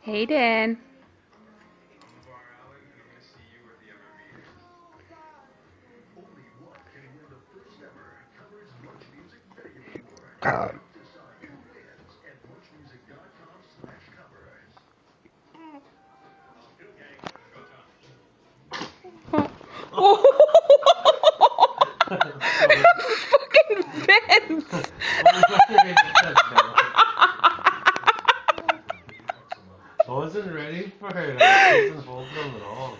Hayden. Fucking Vince! I wasn't ready for it. I wasn't holding them at all.